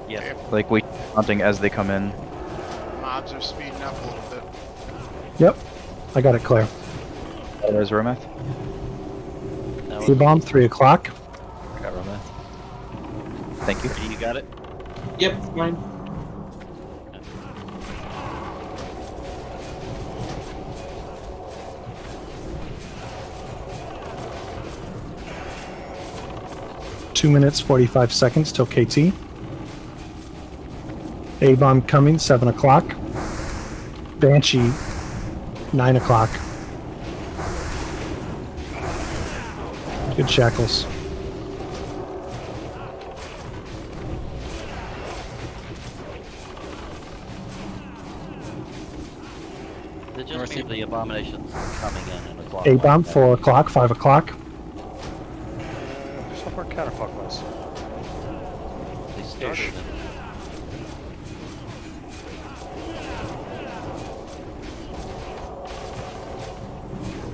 Yeah. Like, we hunting as they come in. Mobs are speeding up a little bit. Yep. I got it, Claire. There's Romath. A-bomb 3 o'clock. I got Romath. Thank you. You got it? Yep, mine. Two minutes 45 seconds till KT. A-bomb coming 7 o'clock. Banshee 9 o'clock. Good shackles. tells me the abomination's coming in a clock. A-bomb, 4 o'clock, 5 o'clock. So far counterclockwise. They started.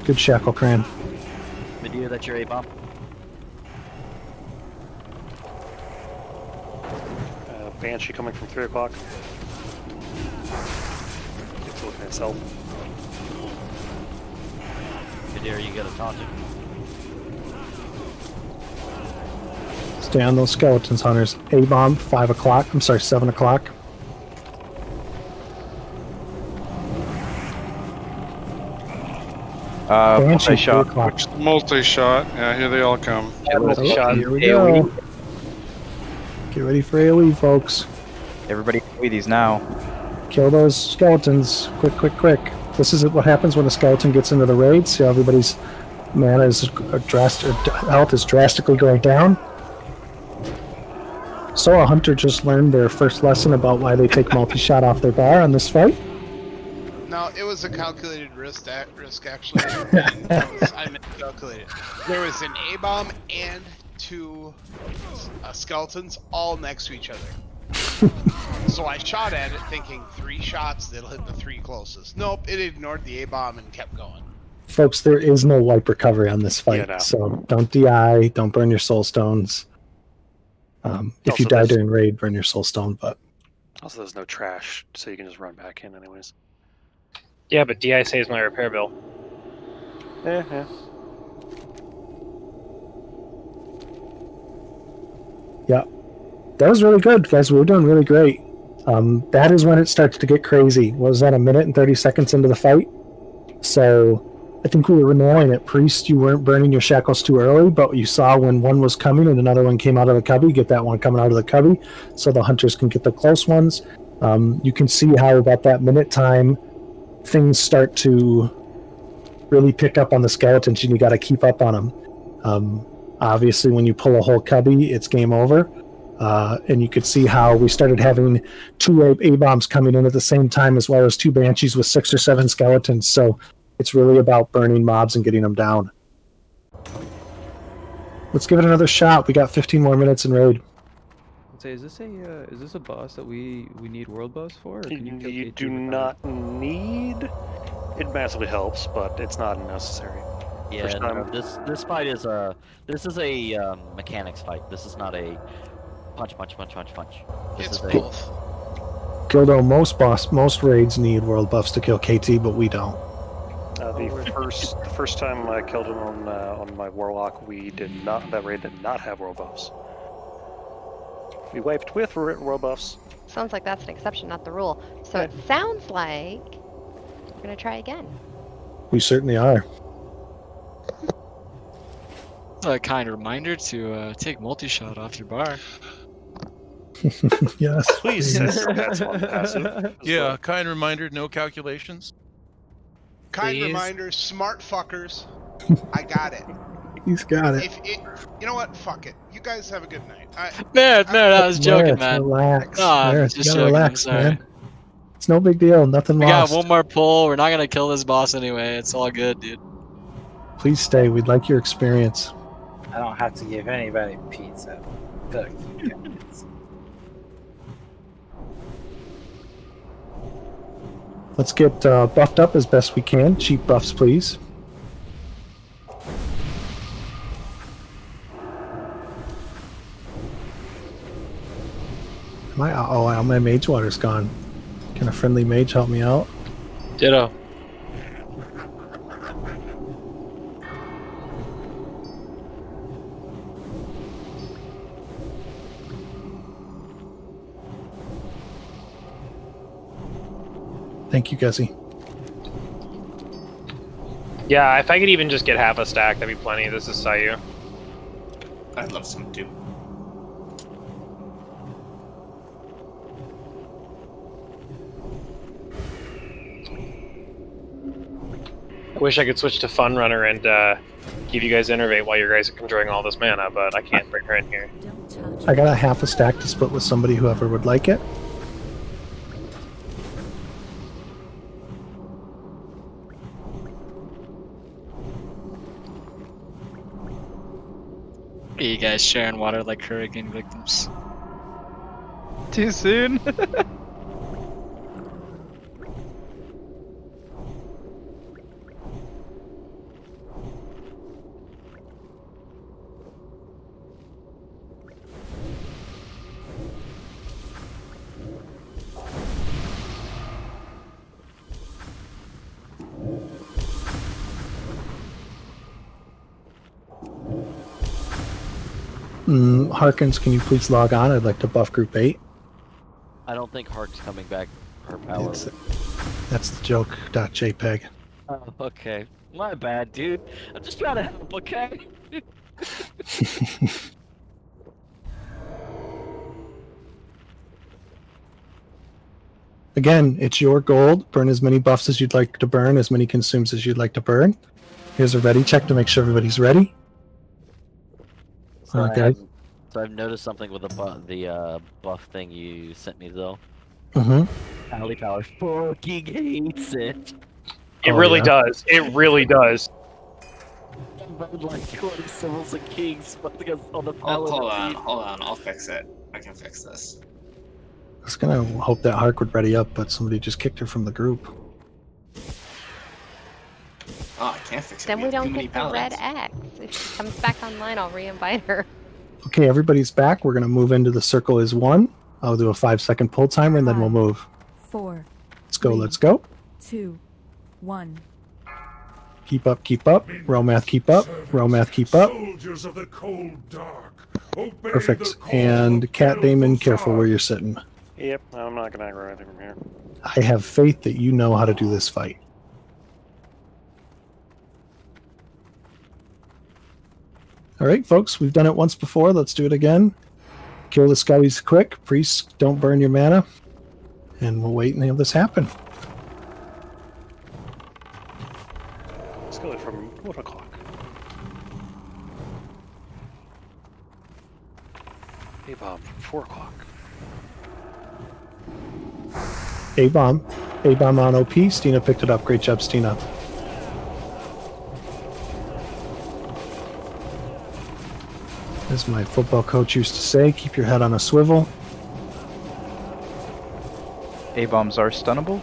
Good shackle, Cran. Video that your A-bomb. Banshee coming from 3 o'clock. It's looking at itself. Video, you got a taunting. Stay on those skeletons, hunters. A-bomb, 5 o'clock. I'm sorry, 7 o'clock. Multi-shot. Multi-shot. Yeah, here they all come. Yeah, multi-shot. Here we go. Get ready for AoE, folks. Everybody AoE these now. Kill those skeletons. Quick, quick, quick. This is what happens when a skeleton gets into the raid. See how everybody's mana is health is drastically going down. So a hunter just learned their first lesson about why they take multi-shot off their bar on this fight. No, it was a calculated risk actually. I miscalculated. There was an A-bomb and 2 skeletons all next to each other. So I shot at it thinking 3 shots that'll hit the 3 closest. Nope, it ignored the A-bomb and kept going. Folks, there is no wipe recovery on this fight, so don't DI, don't burn your soul stones. If you die during raid, burn your soul stone, but... Also, there's no trash, so you can just run back in anyways. Yeah, but DI saves my repair bill. Yeah. Yeah. That was really good, guys. We were doing really great. That is when it starts to get crazy. What was that, a minute and 30 seconds into the fight? So I think we were nailing it. Priest, you weren't burning your shackles too early, but you saw when one was coming and another one came out of the cubby, get that one coming out of the cubby so the hunters can get the close ones. You can see how about that minute time, things start to really pick up on the skeletons and you got to keep up on them. Obviously, when you pull a whole cubby, it's game over. And you could see how we started having 2 A-bombs coming in at the same time, as well as 2 banshees with 6 or 7 skeletons. So it's really about burning mobs and getting them down. Let's give it another shot. We got 15 more minutes in raid. Let's say, is this a boss that we need world buffs for? Or can you do not need. It massively helps, but it's not necessary. Yeah, no, this fight is a mechanics fight. This is not a punch. This is both. Gildo, most raids need world buffs to kill KT, but we don't. The first time I killed him on my warlock, that raid did not have world buffs. We wiped with world buffs. Sounds like that's an exception, not the rule. So it sounds like we're gonna try again. We certainly are. A kind reminder to take multi-shot off your bar. Yes, please. That's on passive. Yeah, kind reminder, no calculations. Kind reminder, smart fuckers. I got it. He's got it. You know what? Fuck it. You guys have a good night. I was joking, man. Relax. No, Just relax, man. It's no big deal. Nothing we lost. got one more pull. We're not gonna kill this boss anyway. It's all good, dude. Please stay. We'd like your experience. I don't have to give anybody pizza. Good. Let's get buffed up as best we can. Cheap buffs, please. My mage water's gone. Can a friendly mage help me out? Ditto. Thank you, Guzzy. Yeah, if I could even just get half a stack, that'd be plenty. This is Sayu. I'd love some too. I wish I could switch to Fun Runner and give you guys Innervate while you guys are conjuring all this mana, but I can't bring her in here. I got a half a stack to split with somebody, whoever would like it. You guys sharing water like hurricane victims. Too soon. Harkins, can you please log on? I'd like to buff Group 8. I don't think Hark's coming back. Her power. That's the joke. .jpg. Oh, okay. My bad, dude. I'm just trying to help, okay? Again, it's your gold. Burn as many buffs as you'd like to burn, as many consumes as you'd like to burn. Here's a ready check to make sure everybody's ready. So, Okay. I've noticed something with the buff thing you sent me, though. Alley Power fucking hates it. It really does. It really does. I'd like 20 Civils and Kings on the Oh, hold on. I'll fix it. I can fix this. I was gonna hope that Hark would ready up, but somebody just kicked her from the group. Oh, I can't fix it. Then we have too don't many get the red paladins. X. If she comes back online, I'll re-invite her. Okay, everybody's back. We're gonna move into the circle is 1. I'll do a 5-second pull timer and then we'll move. 4. Let's go, let's go. 2. 1. Keep up, keep up. Romath, keep up. Romath, keep up. Soldiers of the cold dark. Obey Perfect. And Cat Damon, careful where you're sitting. Yep, I'm not gonna aggro anything from here. I have faith that you know how to do this fight. All right, folks, we've done it once before. Let's do it again. Kill the skellies quick. Priests, don't burn your mana. And we'll wait and have this happen. Skelly from 1 o'clock. A-bomb from 4 o'clock. A-bomb. A-bomb on OP. Stina picked it up. Great job, Stina. As my football coach used to say, keep your head on a swivel. A-bombs are stunnable?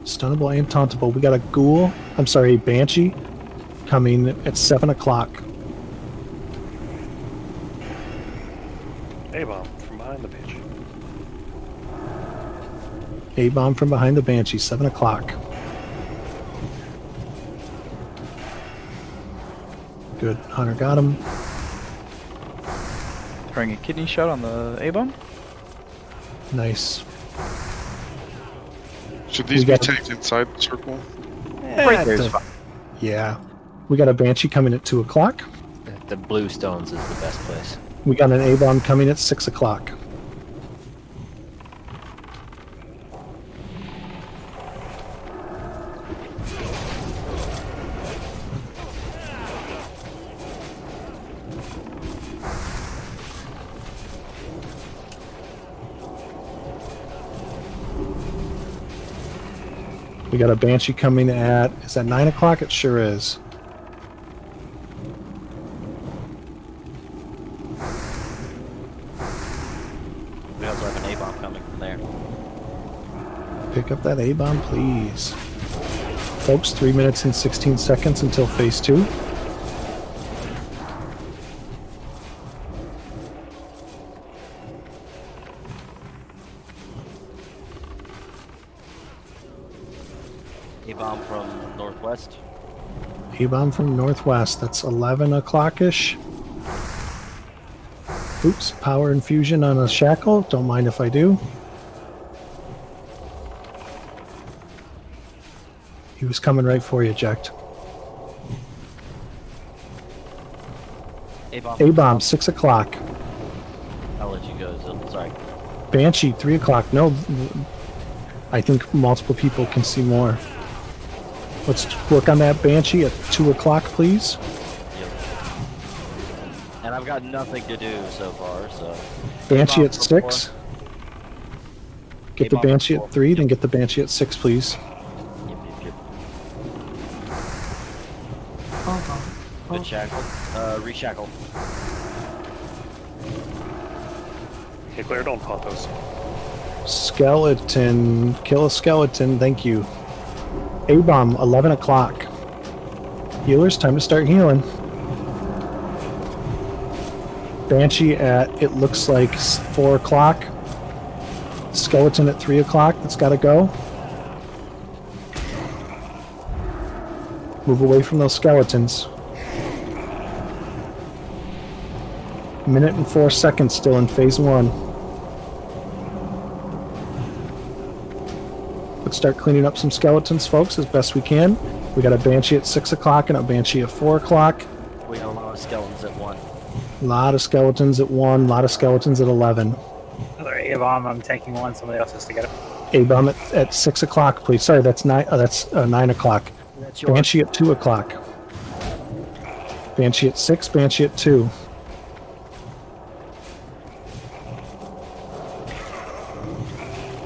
Stunnable and tauntable. We got a ghoul. I'm sorry, a banshee coming at 7 o'clock. A-bomb from behind the page. A-bomb from behind the banshee, 7 o'clock. Good. Hunter got him. Throwing a kidney shot on the A-bomb? Nice. Should these be tagged inside the circle? Right there's fine. Yeah. We got a banshee coming at 2 o'clock. The blue stones is the best place. We got an A-bomb coming at 6 o'clock. We got a banshee coming at, is that 9 o'clock? It sure is. We also have an A-bomb coming from there. Pick up that A-bomb, please. Folks, 3 minutes and 16 seconds until phase 2. A-bomb from northwest. A-bomb from northwest. That's 11 o'clock-ish. Oops, power infusion on a shackle. Don't mind if I do. He was coming right for you, Jacked. A-bomb, 6 o'clock. I'll let you go, Zil. Sorry. Banshee, 3 o'clock. No, I think multiple people can see more. Let's work on that Banshee at 2 o'clock, please. Yep. And I've got nothing to do so far, so... Banshee A-bomb at from 6. 4. Get the A-bomb Banshee from at 3, then get the Banshee at 6, please. Yep. Good shackle. Reshackle. Okay, Claire, don't pop those. Skeleton. Kill a skeleton. Thank you. A-bomb, 11 o'clock. Healers, time to start healing. Banshee at, it looks like 4 o'clock. Skeleton at 3 o'clock. That's got to go. Move away from those skeletons. Minute and 4 seconds still in phase 1. Let's start cleaning up some skeletons, folks, as best we can. We got a Banshee at 6 o'clock and a Banshee at 4 o'clock. We got a lot of skeletons at 1. A lot of skeletons at 1, a lot of skeletons at 11. Another A-bomb, I'm taking one, somebody else has to get it. A-bomb at 6 o'clock, please. Sorry, that's 9, that's 9 o'clock. That's yours. Banshee at 2 o'clock. Banshee at 6, Banshee at 2.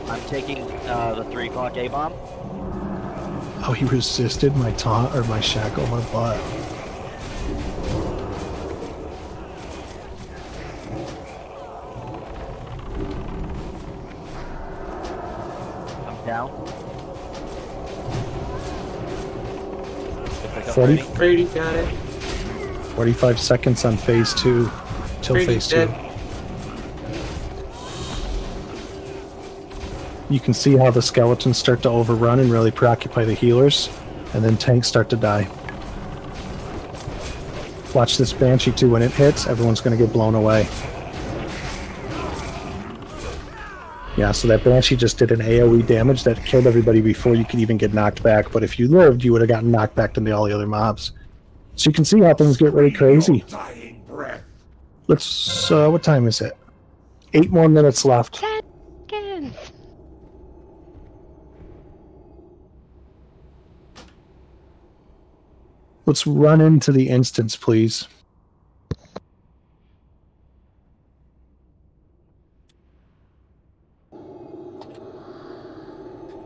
I'm taking the 3 o'clock A-bomb. Oh, he resisted my taunt or my shackle, my butt. I'm down. 40 got it. 45 seconds on phase 2 till phase 2. Dead. You can see how the skeletons start to overrun and really preoccupy the healers, and then tanks start to die. Watch this Banshee too. When it hits, everyone's going to get blown away. Yeah, so that Banshee just did an AoE damage that killed everybody before you could even get knocked back, but if you lived, you would have gotten knocked back into all the other mobs. So you can see how things get really crazy. Let's, what time is it? 8 more minutes left. 10 seconds. Let's run into the instance, please.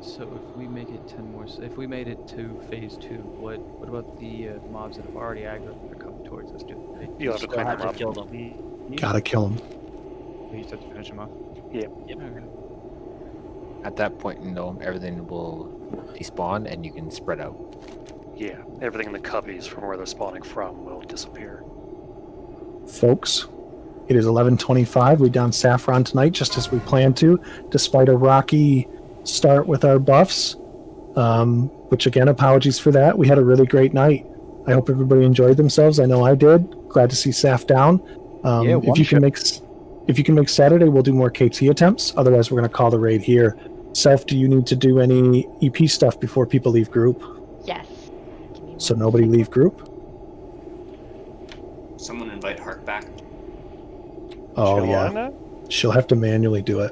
So if we make it 10 more, if we made it to phase 2, what about the mobs that have already aggroed that are coming towards us? You'll have to clean them up. Kill them. Gotta kill him. We just have to finish them off. Yep. Okay. At that point, everything will despawn and you can spread out. Yeah, everything in the cubbies from where they're spawning from will disappear. Folks, it is 11:25. We downed Sapphiron tonight, just as we planned to, despite a rocky start with our buffs. Which again, apologies for that. We had a really great night. I hope everybody enjoyed themselves. I know I did. Glad to see Saf down. Yeah, if you can make Saturday, we'll do more KT attempts. Otherwise, we're going to call the raid here. Saf, do you need to do any EP stuff before people leave group? Yes. So nobody leave group? Someone invite Hark back. Oh, yeah. She'll have to manually do it.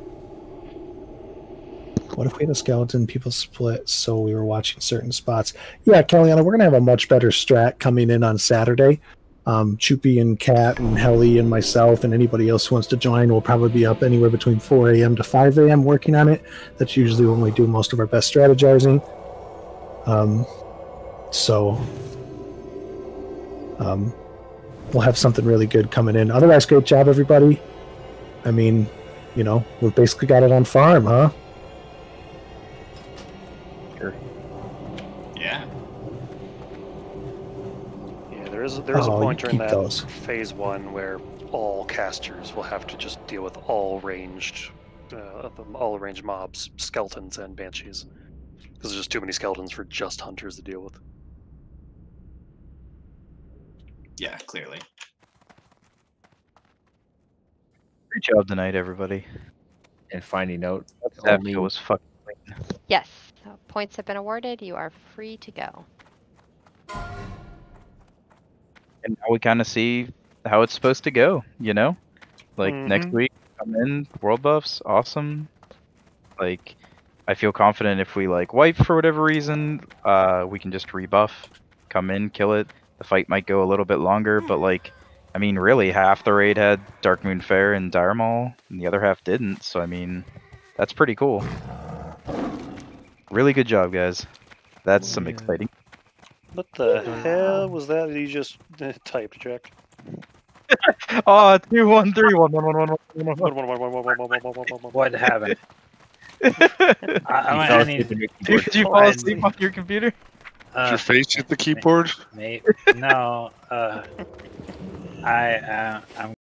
What if we had a skeleton, people split, so we were watching certain spots? Yeah, Kellyanna, we're going to have a much better strat coming in on Saturday. Choopy and Kat and Helly and myself and anybody else who wants to join will probably be up anywhere between 4 a.m. to 5 a.m. working on it. That's usually when we do most of our best strategizing. We'll have something really good coming in. Otherwise, great job, everybody. I mean, we've basically got it on farm, huh? Sure. Yeah. Yeah, there is a point during that those. phase 1 where all casters will have to just deal with all ranged mobs, skeletons and banshees. Because there's just too many skeletons for just hunters to deal with. Yeah, clearly. Great job tonight, everybody. And finding out That was fucking clean. Yes. So points have been awarded. You are free to go. And now we kind of see how it's supposed to go, Like, next week, come in, world buffs, awesome. Like, I feel confident if we, wipe for whatever reason, we can just rebuff, come in, kill it. The fight might go a little bit longer, but, really, half the raid had Darkmoon Fair and Dire Maul, and the other half didn't, so, that's pretty cool. Really good job, guys. That's some exciting. What the hell was that you just typed, Jack? Oh, 2, 1, 3, 1, 1, 1, 1, 1, 1. What happened? I fell need. asleep on your keyboard. Did you fall asleep on your computer? Did your face hit the keyboard? No. I'm